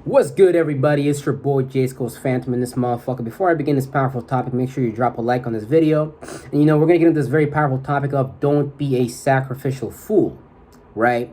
What's good, everybody? It's your boy J School's Phantom in this motherfucker. Before I begin this powerful topic, make sure you drop a like on this video. And we're gonna get into this very powerful topic of don't be a sacrificial fool, right?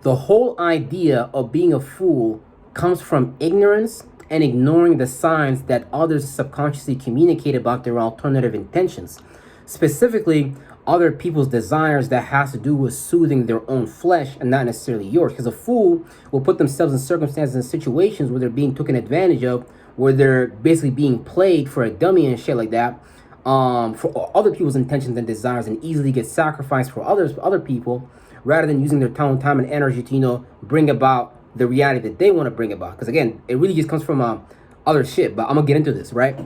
The whole idea of being a fool comes from ignorance and ignoring the signs that others subconsciously communicate about their alternative intentions. Specifically, other people's desires that has to do with soothing their own flesh and not necessarily yours. Because a fool will put themselves in circumstances and situations where they're being taken advantage of, where they're basically being played for a dummy and shit like that, for other people's intentions and desires, and easily get sacrificed for other people, rather than using their time and energy to bring about the reality that they want to bring about. Because again, it really just comes from other shit. But I'm gonna get into this, right?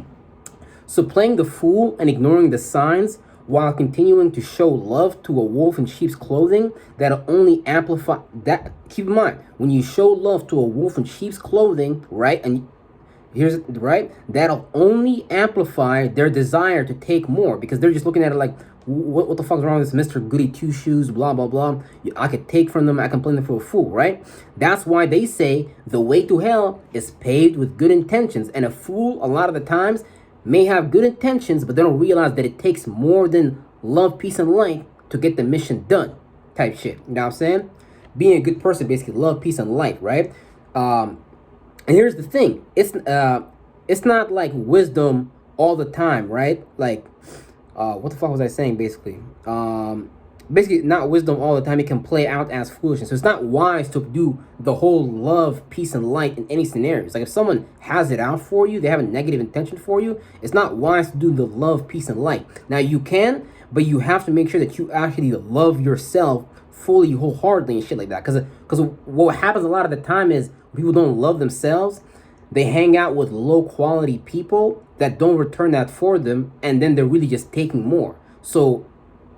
So playing the fool and ignoring the signs while continuing to show love to a wolf in sheep's clothing, that'll only amplify that. Keep in mind, when you show love to a wolf in sheep's clothing, right, and that'll only amplify their desire to take more, because they're just looking at it like, what the fuck's wrong with this Mr. Goody Two Shoes, blah blah blah. I could take from them, I can play them for a fool, right? That's why they say the way to hell is paved with good intentions, and a fool a lot of the times may have good intentions, but they don't realize that it takes more than love, peace, and light to get the mission done, type shit. You know what I'm saying? Being a good person, basically love, peace, and light, right? And here's the thing: it's not like wisdom all the time, right? Like, what the fuck was I saying? Basically not wisdom all the time. It can play out as foolishness. So it's not wise to do the whole love, peace, and light in any scenarios. Like if someone has it out for you, they have a negative intention for you, it's not wise to do the love, peace, and light. Now you can, but you have to make sure that you actually love yourself fully, wholeheartedly, and shit like that. Because what happens a lot of the time is people don't love themselves. They hang out with low quality people that don't return that for them, and then they're really just taking more. So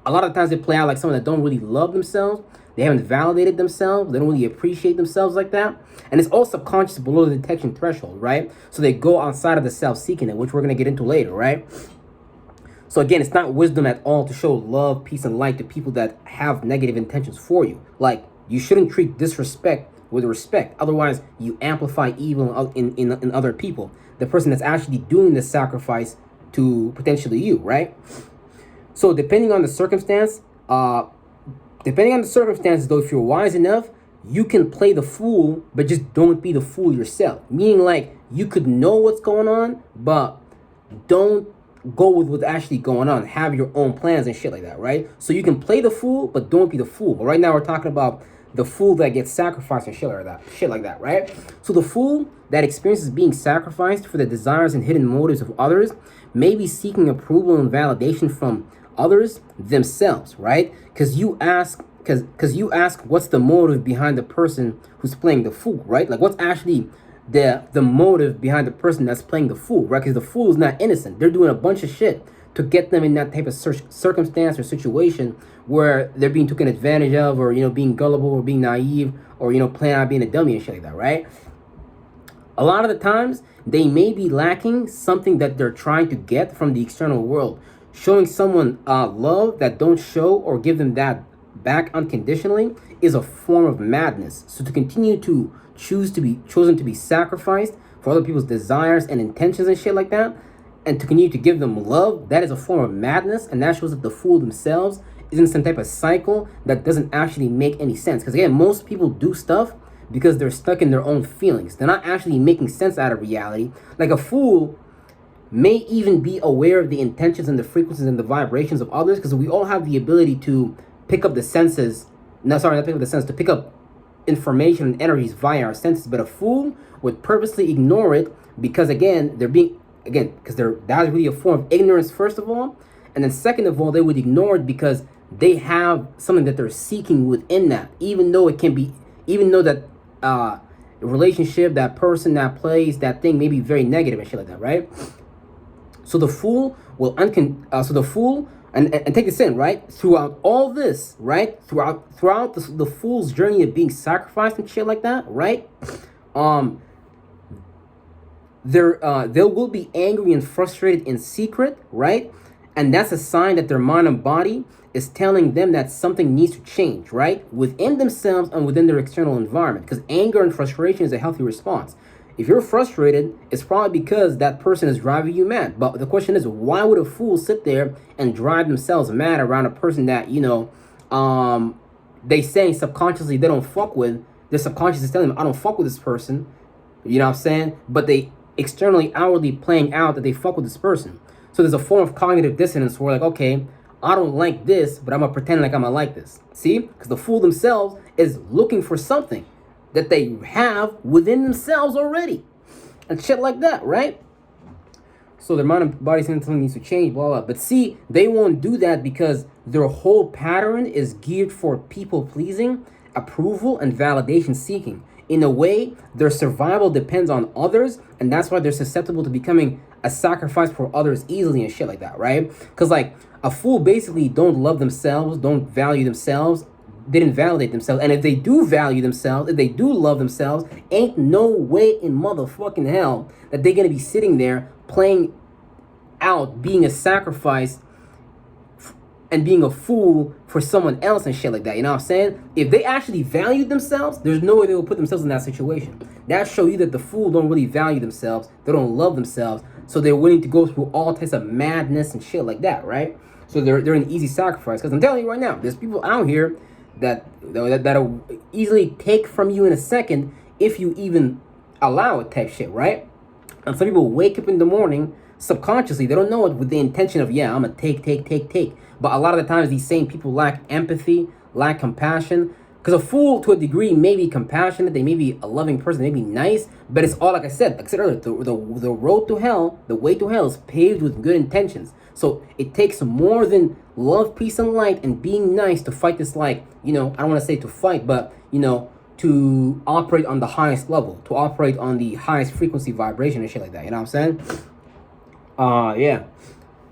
a lot of times they play out like someone that don't really love themselves. They haven't validated themselves. They don't really appreciate themselves like that. And it's all subconscious below the detection threshold, right? So they go outside of the self-seeking, which we're going to get into later, right? So again, it's not wisdom at all to show love, peace, and light to people that have negative intentions for you. Like, you shouldn't treat disrespect with respect. Otherwise, you amplify evil in other people. The person that's actually doing the sacrifice to potentially you, right? So depending on the circumstances, though, if you're wise enough, you can play the fool, but just don't be the fool yourself. Meaning, like, you could know what's going on, but don't go with what's actually going on. Have your own plans and shit like that, right? So you can play the fool, but don't be the fool. But right now we're talking about the fool that gets sacrificed and shit like that, right? So the fool that experiences being sacrificed for the desires and hidden motives of others may be seeking approval and validation from others themselves, right? Because you ask what's the motive behind the person who's playing the fool, right? Like, what's actually the motive behind the person that's playing the fool, right? Because the fool is not innocent. They're doing a bunch of shit to get them in that type of circumstance or situation where they're being taken advantage of, or being gullible, or being naive, or playing out being a dummy and shit like that, right? A lot of the times they may be lacking something that they're trying to get from the external world. Showing someone love that don't show or give them that back unconditionally is a form of madness. So to continue to chosen to be sacrificed for other people's desires and intentions and shit like that, and to continue to give them love, that is a form of madness, and that shows that the fool themselves is in some type of cycle that doesn't actually make any sense. Because again, most people do stuff because they're stuck in their own feelings. They're not actually making sense out of reality. Like, a fool may even be aware of the intentions and the frequencies and the vibrations of others, because we all have the ability to pick up the senses. To pick up information and energies via our senses. But a fool would purposely ignore it because, again, that is really a form of ignorance, first of all. And then second of all, they would ignore it because they have something that they're seeking within that, even though that relationship, that person, that place, that thing may be very negative and shit like that, right? So the fool will and take this in, right? Throughout all this, right? Throughout the fool's journey of being sacrificed and shit like that, right? They will be angry and frustrated in secret, right? And that's a sign that their mind and body is telling them that something needs to change, right? Within themselves and within their external environment. Because anger and frustration is a healthy response. If you're frustrated, it's probably because that person is driving you mad. But the question is, why would a fool sit there and drive themselves mad around a person that, they say subconsciously they don't fuck with? Their subconscious is telling them, I don't fuck with this person. You know what I'm saying? But they externally, outwardly playing out that they fuck with this person. So there's a form of cognitive dissonance where like, okay, I don't like this, but I'm going to pretend like I'm going to like this. See? Because the fool themselves is looking for something that they have within themselves already. And shit like that, right? So their mind and body something needs to change, blah, blah. But see, they won't do that because their whole pattern is geared for people pleasing, approval, and validation seeking. In a way, their survival depends on others, and that's why they're susceptible to becoming a sacrifice for others easily and shit like that, right? Because like a fool basically don't love themselves, don't value themselves, didn't validate themselves. And if they do value themselves, if they do love themselves, ain't no way in motherfucking hell that they're gonna be sitting there playing out being a sacrifice and being a fool for someone else and shit like that. You know what I'm saying? If they actually valued themselves, there's no way they will put themselves in that situation. That show you that the fool don't really value themselves. They don't love themselves. So they're willing to go through all types of madness and shit like that, right? So they're an easy sacrifice. Because I'm telling you right now, there's people out here that'll easily take from you in a second if you even allow it type shit, right? And some people wake up in the morning subconsciously, they don't know it with the intention of, yeah, I'm gonna take. But a lot of the times these same people lack empathy, lack compassion. Because a fool to a degree may be compassionate, they may be a loving person, they may be nice, but it's all like I said earlier, the road to hell, the way to hell is paved with good intentions. So it takes more than love, peace, and light and being nice to fight this, like, I don't want to say to fight, but, to operate on the highest level, to operate on the highest frequency vibration and shit like that. You know what I'm saying? Yeah.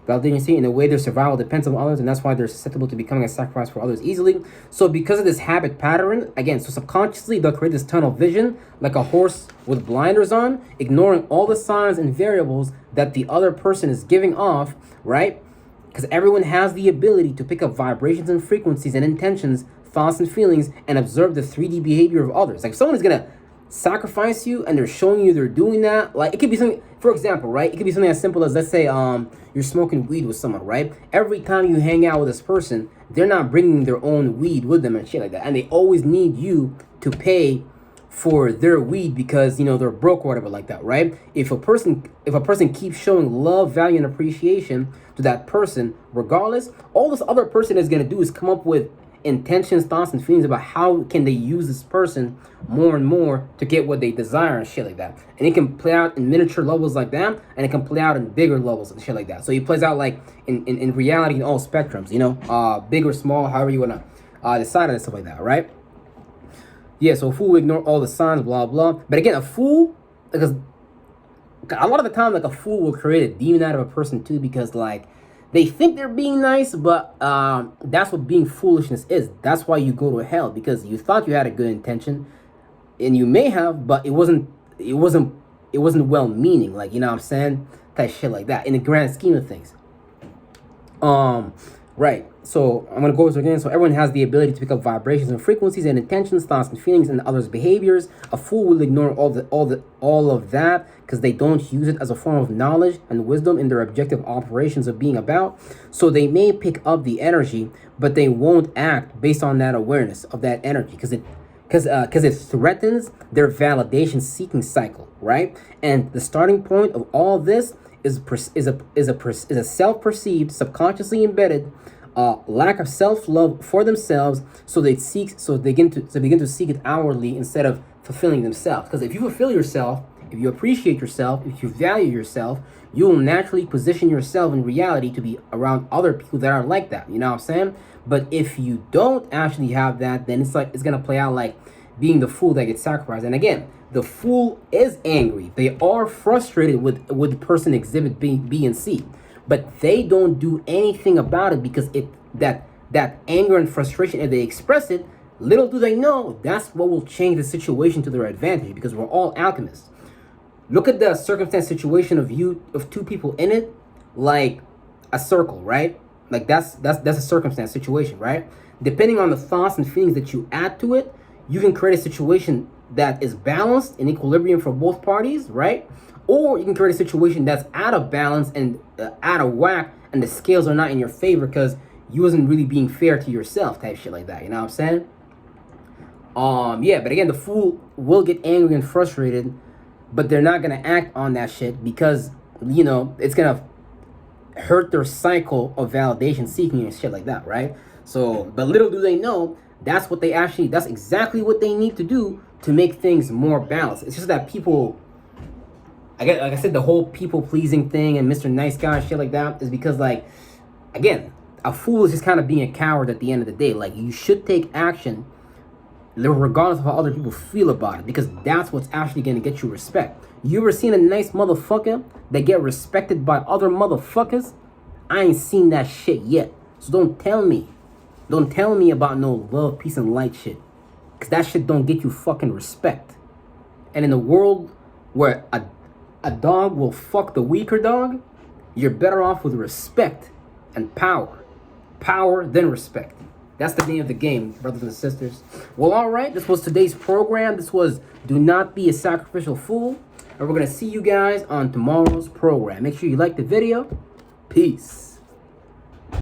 Validation, in a way, their survival depends on others, and that's why they're susceptible to becoming a sacrifice for others easily. So because of this habit pattern, again, so subconsciously, they'll create this tunnel vision, like a horse with blinders on, ignoring all the signs and variables that the other person is giving off, right? Because everyone has the ability to pick up vibrations and frequencies and intentions, thoughts and feelings, and observe the 3D behavior of others. Like if someone is going to sacrifice you and they're showing you they're doing that, like it could be something, for example, right? It could be something as simple as, let's say, you're smoking weed with someone, right? Every time you hang out with this person, they're not bringing their own weed with them and shit like that, and they always need you to pay for their weed because they're broke or whatever like that, right? If a person keeps showing love, value, and appreciation to that person, regardless, all this other person is gonna do is come up with intentions, thoughts, and feelings about how can they use this person more and more to get what they desire and shit like that. And it can play out in miniature levels like that, and it can play out in bigger levels and shit like that. So it plays out like in reality in all spectrums, big or small, however you want to decide on and stuff like that, right? Yeah, so a fool will ignore all the signs, blah, blah. But again, a fool, because a lot of the time, like a fool will create a demon out of a person too, because like, they think they're being nice, but that's what being foolishness is. That's why you go to hell, because you thought you had a good intention, and you may have, but it wasn't well-meaning. Like, you know what I'm saying? That shit like that in the grand scheme of things. Right. So I'm gonna go over this again. So everyone has the ability to pick up vibrations and frequencies and intentions, thoughts and feelings, and others' behaviors. A fool will ignore all of that because they don't use it as a form of knowledge and wisdom in their objective operations of being about. So they may pick up the energy, but they won't act based on that awareness of that energy because it threatens their validation seeking cycle, right? And the starting point of all this is a self-perceived, subconsciously embedded lack of self-love for themselves, so they begin to seek it outwardly instead of fulfilling themselves. Because if you fulfill yourself, if you appreciate yourself, if you value yourself, you will naturally position yourself in reality to be around other people that are like that. You know what I'm saying? But if you don't actually have that, then it's gonna play out like being the fool that gets sacrificed. And again, the fool is angry. They are frustrated with the person exhibit B and C, but they don't do anything about it because that anger and frustration, if they express it, little do they know that's what will change the situation to their advantage, because we're all alchemists. Look at the circumstance situation of two people in it, like a circle, right? Like that's a circumstance situation, right? Depending on the thoughts and feelings that you add to it, you can create a situation that is balanced in equilibrium for both parties, right? Or you can create a situation that's out of balance and out of whack, and the scales are not in your favor because you wasn't really being fair to yourself, type shit like that. You know what I'm saying? Yeah, but again, the fool will get angry and frustrated, but they're not gonna act on that shit because, you know, it's gonna hurt their cycle of validation seeking and shit like that, right? So, but little do they know, that's exactly what they need to do to make things more balanced. It's just that people, like I said, the whole people pleasing thing and Mr. Nice Guy and shit like that is because, like, again, a fool is just kind of being a coward at the end of the day. Like, you should take action regardless of how other people feel about it, because that's what's actually going to get you respect. You ever seen a nice motherfucker that get respected by other motherfuckers? I ain't seen that shit yet. So don't tell me about no love, peace, and light shit, because that shit don't get you fucking respect. And in a world where a dog will fuck the weaker dog, you're better off with respect and power. Power then respect. That's the name of the game, brothers and sisters. Well, all right, this was today's program. This was Do Not Be a Sacrificial Fool. And we're going to see you guys on tomorrow's program. Make sure you like the video. Peace.